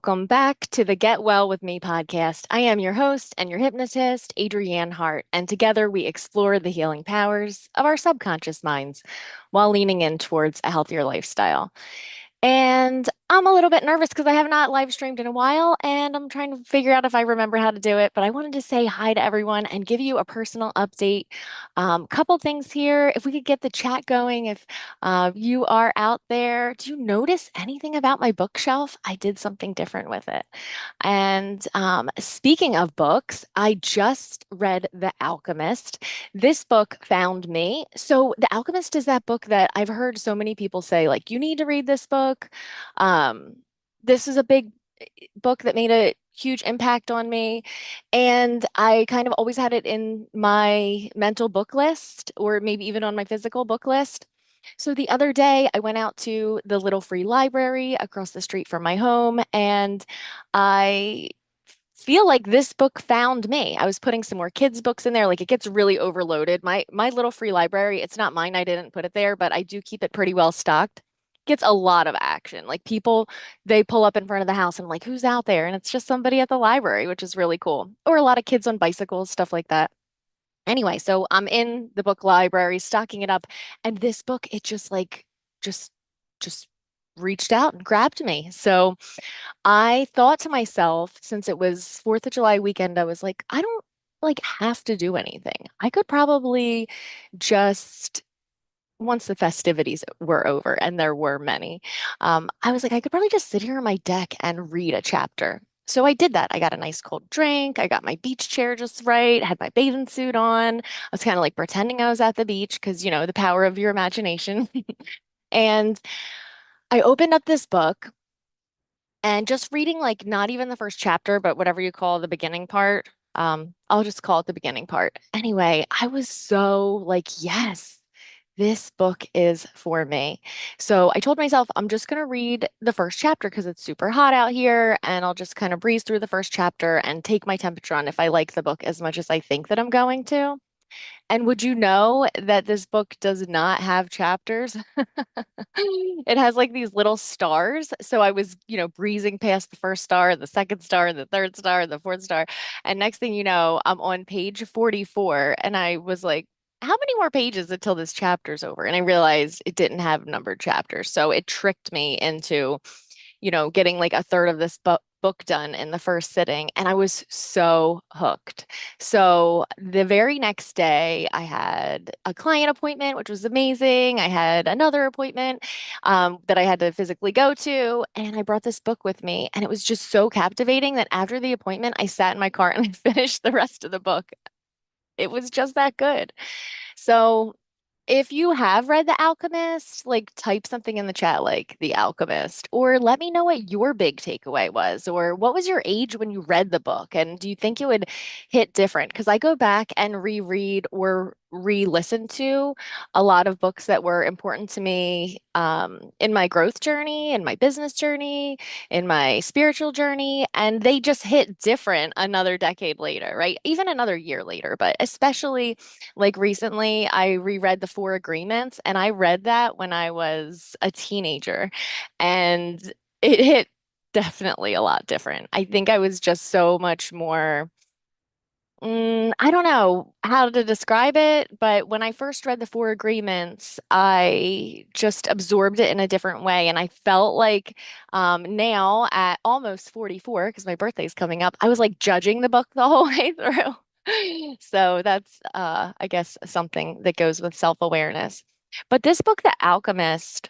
Welcome back to the Get Well with Me podcast. I am your host and your hypnotist, Adrianne Hart, and together we explore the healing powers of our subconscious minds while leaning in towards a healthier lifestyle. And I'm a little bit nervous because I have not live streamed in a while and I'm trying to figure out if I remember how to do it. But I wanted to say hi to everyone and give you a personal update. Couple things here. If we could get the chat going, if you are out there, do you notice anything about my bookshelf? I did something different with it. And speaking of books, I just read The Alchemist. This book found me. So, The Alchemist is that book that I've heard so many people say, like, you need to read this book. Um, this is a big book that made a huge impact on me. And I kind of always had it in my mental book list, or maybe even on my physical book list. So the other day, I went out to the little free library across the street from my home, and I feel like this book found me. I was putting some more kids' books in there. Like it gets really overloaded. My little free library, it's not mine. I didn't put it there, but I do keep it pretty well stocked. Gets a lot of action. Like people, they pull up in front of the house and I'm like, who's out there? And it's just somebody at the library, which is really cool. Or a lot of kids on bicycles, stuff like that. Anyway, so I'm in the book library, stocking it up, and this book, it just just reached out and grabbed me. So I thought to myself, since it was 4th of July weekend, I was like, I don't like have to do anything. I could probably just once the festivities were over, and there were many, I was like, I could probably just sit here on my deck and read a chapter. So I did that. I got a nice cold drink. I got my beach chair just right, had my bathing suit on. I was kind of like pretending I was at the beach because, the power of your imagination. And I opened up this book and just reading, like, not even the first chapter, but whatever you call the beginning part. I'll just call it the beginning part. Anyway, I was so like, yes, this book is for me. So I told myself I'm just going to read the first chapter because it's super hot out here, and I'll just kind of breeze through the first chapter and take my temperature on if I like the book as much as I think that I'm going to. And would you know that this book does not have chapters? It has like these little stars. So I was, breezing past the first star, the second star, the third star, the fourth star. And next thing you know, I'm on page 44. And I was like, how many more pages until this chapter's over? And I realized it didn't have numbered chapters. So it tricked me into getting like a third of this book done in the first sitting. And I was so hooked. So the very next day, I had a client appointment, which was amazing. I had another appointment that I had to physically go to. And I brought this book with me. And it was just so captivating that after the appointment, I sat in my car and I finished the rest of the book. It was just that good. So if you have read The Alchemist, like type something in the chat like The Alchemist, or let me know what your big takeaway was, or what was your age when you read the book, and do you think it would hit different? Because I go back and reread or re-listen to a lot of books that were important to me in my growth journey, in my business journey, in my spiritual journey, and they just hit different another decade later, right? Even another year later, but especially like recently, I reread The Four Agreements, and I read that when I was a teenager, and it hit definitely a lot different. I think I was just so much more, I don't know how to describe it, but when I first read The Four Agreements, I just absorbed it in a different way. And I felt like now at almost 44, because my birthday's coming up, I was like judging the book the whole way through. So that's, I guess, something that goes with self-awareness. But this book, The Alchemist,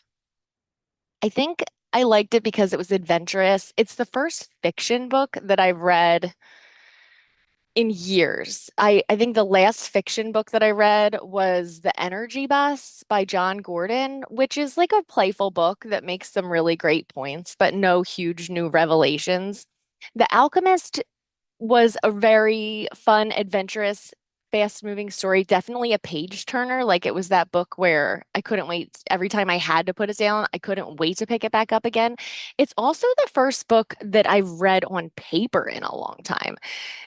I think I liked it because it was adventurous. It's the first fiction book that I've read in years. I think the last fiction book that I read was The Energy Bus by John Gordon, which is like a playful book that makes some really great points, but no huge new revelations. The Alchemist was a very fun, adventurous, fast-moving story. Definitely a page turner. Like it was that book where I couldn't wait. Every time I had to put it down, I couldn't wait to pick it back up again. It's also the first book that I've read on paper in a long time.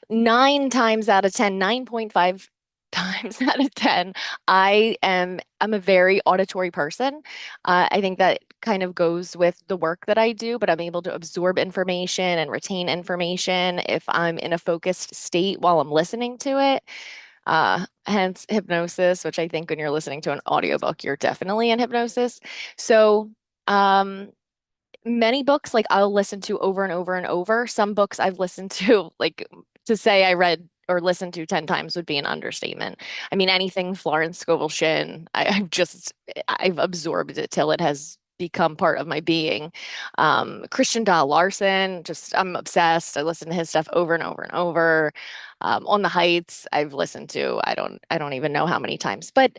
9 times out of 10, 9.5 times out of 10. I'm a very auditory person. I think that kind of goes with the work that I do, but I'm able to absorb information and retain information if I'm in a focused state while I'm listening to it. Hence hypnosis, which I think when you're listening to an audiobook, you're definitely in hypnosis. So, um, many books like I'll listen to over and over and over. Some books I've listened to, like to say I read or listened to 10 times would be an understatement. I mean, anything Florence Scovel Shinn, I've absorbed it till it has become part of my being. Christian Dial Larson, just I'm obsessed. I listen to his stuff over and over and over. On the Heights, I've listened to, I don't even know how many times, but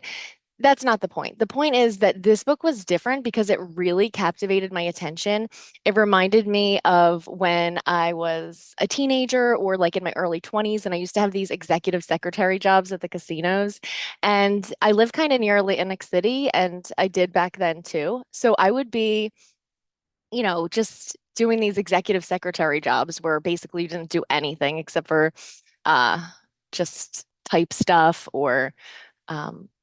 that's not the point. The point is that this book was different because it really captivated my attention. It reminded me of when I was a teenager or like in my early 20s, and I used to have these executive secretary jobs at the casinos. And I live kind of near Atlantic City, and I did back then too. So I would be, just doing these executive secretary jobs where basically you didn't do anything except for uh, just type stuff or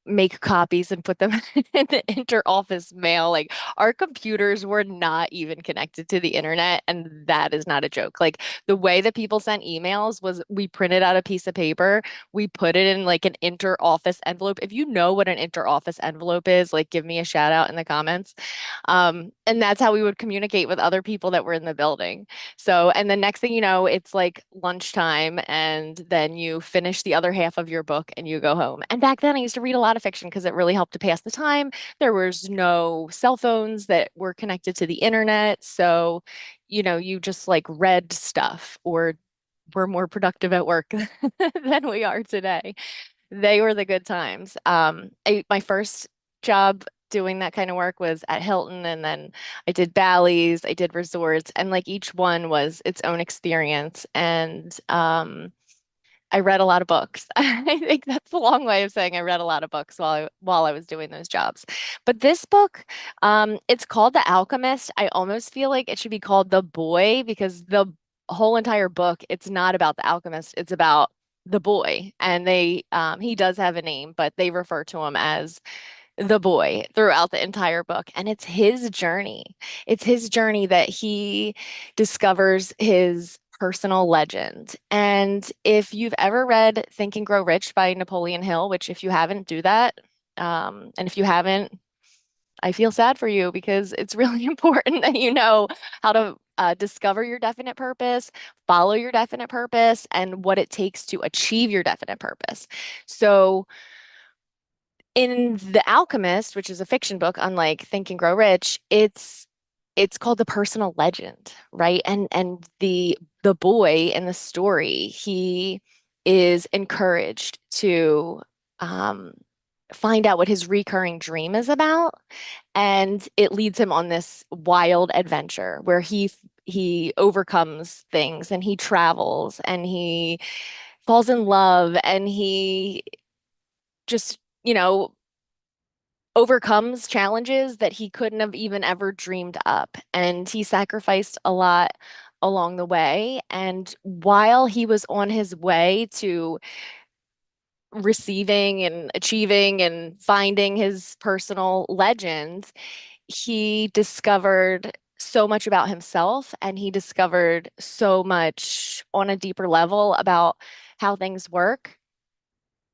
make copies and put them in the inter-office mail. Like our computers were not even connected to the internet, and that is not a joke. Like the way that people sent emails was we printed out a piece of paper, we put it in like an inter-office envelope. If you know what an inter-office envelope is, like give me a shout out in the comments. And that's how we would communicate with other people that were in the building. So, and the next thing you know, it's like lunchtime, and then you finish the other half of your book and you go home. And back then, I used to read a lot of fiction because it really helped to pass the time. There was no cell phones that were connected to the internet. So, you just like read stuff or were more productive at work than we are today. They were the good times. My first job doing that kind of work was at Hilton, and then I did Bally's, I did resorts, and like each one was its own experience. And I read a lot of books. I think that's a long way of saying I read a lot of books while I was doing those jobs. But this book, it's called The Alchemist. I almost feel like it should be called The Boy because the whole entire book, it's not about the alchemist, it's about the boy. And he does have a name, but they refer to him as the boy throughout the entire book. And it's his journey. It's his journey that he discovers his personal legend. And if you've ever read Think and Grow Rich by Napoleon Hill, which if you haven't, do that. And if you haven't, I feel sad for you because it's really important that you know how to discover your definite purpose, follow your definite purpose, and what it takes to achieve your definite purpose. So, in The Alchemist, which is a fiction book, unlike Think and Grow Rich, it's called the personal legend, right? And the boy in the story, he is encouraged to um, find out what his recurring dream is about, and it leads him on this wild adventure where he overcomes things and he travels and he falls in love and he just overcomes challenges that he couldn't have even ever dreamed up. And he sacrificed a lot along the way. And while he was on his way to receiving and achieving and finding his personal legend, he discovered so much about himself and he discovered so much on a deeper level about how things work.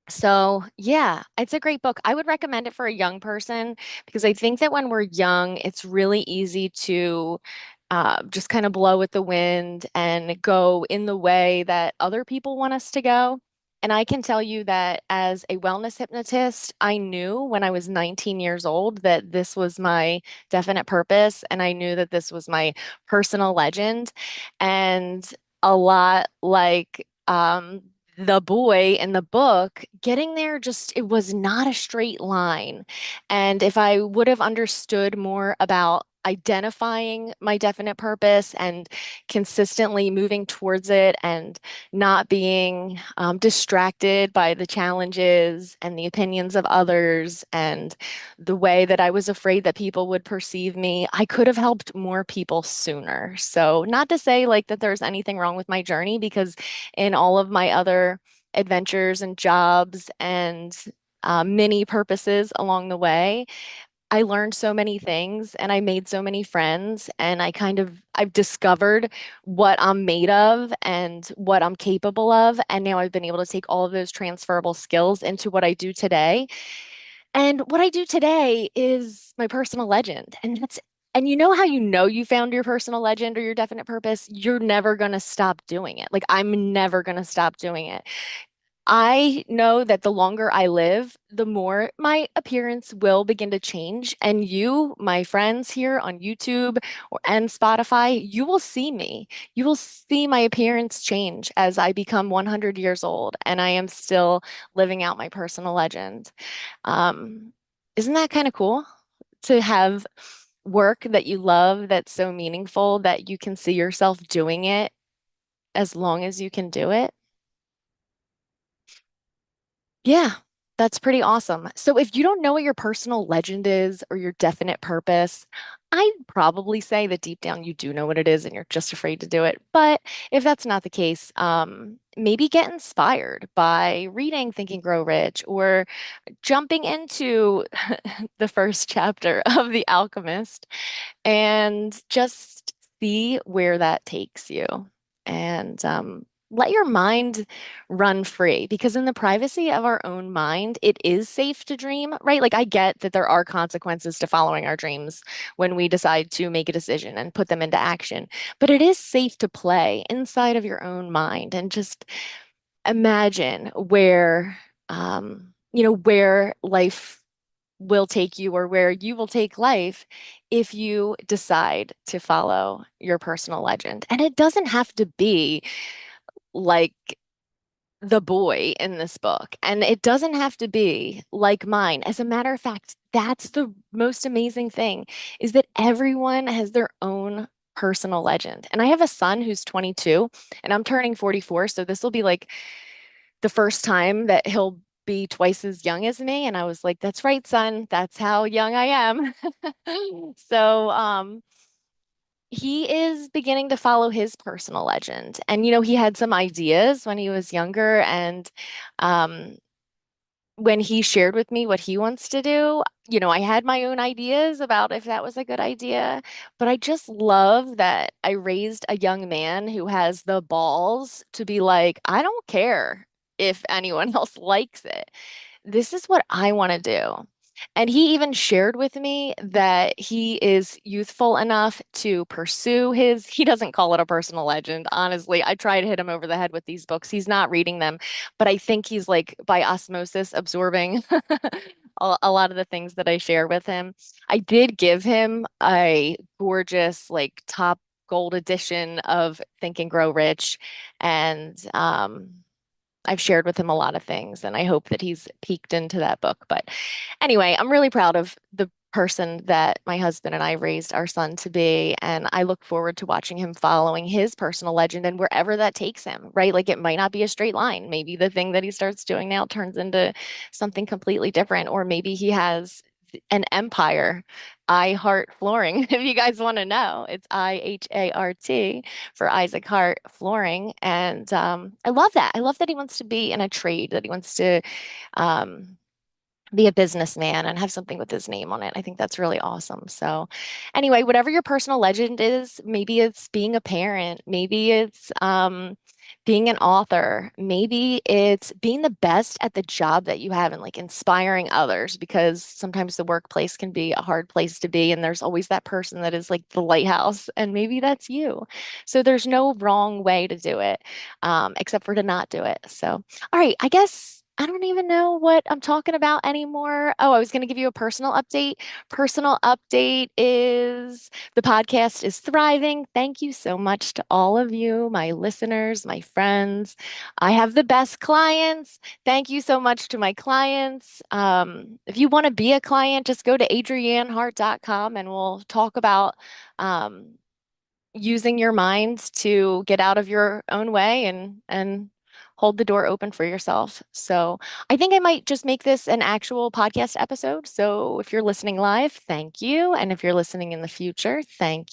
So, yeah, it's a great book. I would recommend it for a young person because I think that when we're young, it's really easy to just kind of blow with the wind and go in the way that other people want us to go. And I can tell you that as a wellness hypnotist, I knew when I was 19 years old that this was my definite purpose, and I knew that this was my personal legend. And a lot like the boy in the book, getting there just, it was not a straight line. And if I would have understood more about identifying my definite purpose and consistently moving towards it and not being distracted by the challenges and the opinions of others and the way that I was afraid that people would perceive me, I could have helped more people sooner. So, not to say like that there's anything wrong with my journey because in all of my other adventures and jobs and many purposes along the way, I learned so many things and I made so many friends and I've discovered what I'm made of and what I'm capable of. And now I've been able to take all of those transferable skills into what I do today. And what I do today is my personal legend. And you know you found your personal legend or your definite purpose? You're never going to stop doing it. Like I'm never going to stop doing it. I know that the longer I live, the more my appearance will begin to change. And you, my friends here on YouTube and Spotify, you will see me. You will see my appearance change as I become 100 years old and I am still living out my personal legend. Um, isn't that kind of cool to have work that you love that's so meaningful that you can see yourself doing it as long as you can do it? Yeah, that's pretty awesome. So if you don't know what your personal legend is or your definite purpose, I'd probably say that deep down you do know what it is and you're just afraid to do it. But if that's not the case, maybe get inspired by reading Think and Grow Rich or jumping into the first chapter of The Alchemist and just see where that takes you. And let your mind run free because in the privacy of our own mind, it is safe to dream, right? Like I get that there are consequences to following our dreams when we decide to make a decision and put them into action, but it is safe to play inside of your own mind and just imagine where life will take you or where you will take life if you decide to follow your personal legend. And it doesn't have to be like the boy in this book, and it doesn't have to be like mine. As a matter of fact, that's the most amazing thing is that everyone has their own personal legend. And I have a son who's 22 and I'm turning 44, so this will be like the first time that he'll be twice as young as me. And I was like, that's right, son. That's how young I am. So, he is beginning to follow his personal legend. And, he had some ideas when he was younger. And um, when he shared with me what he wants to do, I had my own ideas about if that was a good idea. But I just love that I raised a young man who has the balls to be like, I don't care if anyone else likes it. This is what I want to do. And he even shared with me that he is youthful enough to pursue he doesn't call it a personal legend. Honestly, I try to hit him over the head with these books. He's not reading them, but I think he's like by osmosis absorbing a lot of the things that I share with him. I did give him a gorgeous, like top gold edition of Think and Grow Rich. And I've shared with him a lot of things, and I hope that he's peeked into that book. But anyway, I'm really proud of the person that my husband and I raised our son to be, and I look forward to watching him following his personal legend and wherever that takes him, right? Like it might not be a straight line. Maybe the thing that he starts doing now turns into something completely different, or maybe he has an empire. I Heart Flooring. If you guys want to know, it's IHART for Isaac Hart Flooring. And I love that. I love that he wants to be in a trade, that he wants to um, be a businessman and have something with his name on it. I think that's really awesome. So, anyway, whatever your personal legend is, maybe it's being a parent, maybe it's being an author, maybe it's being the best at the job that you have and like inspiring others because sometimes the workplace can be a hard place to be. And there's always that person that is like the lighthouse, and maybe that's you. So, there's no wrong way to do it except for to not do it. So, all right, I guess I don't even know what I'm talking about anymore. Oh, I was going to give you a personal update. Personal update is the podcast is thriving. Thank you so much to all of you, my listeners, my friends. I have the best clients. Thank you so much to my clients. If you want to be a client, just go to adriannehart.com and we'll talk about um, using your mind to get out of your own way and hold the door open for yourself. So I think I might just make this an actual podcast episode. So if you're listening live, thank you. And if you're listening in the future, thank you.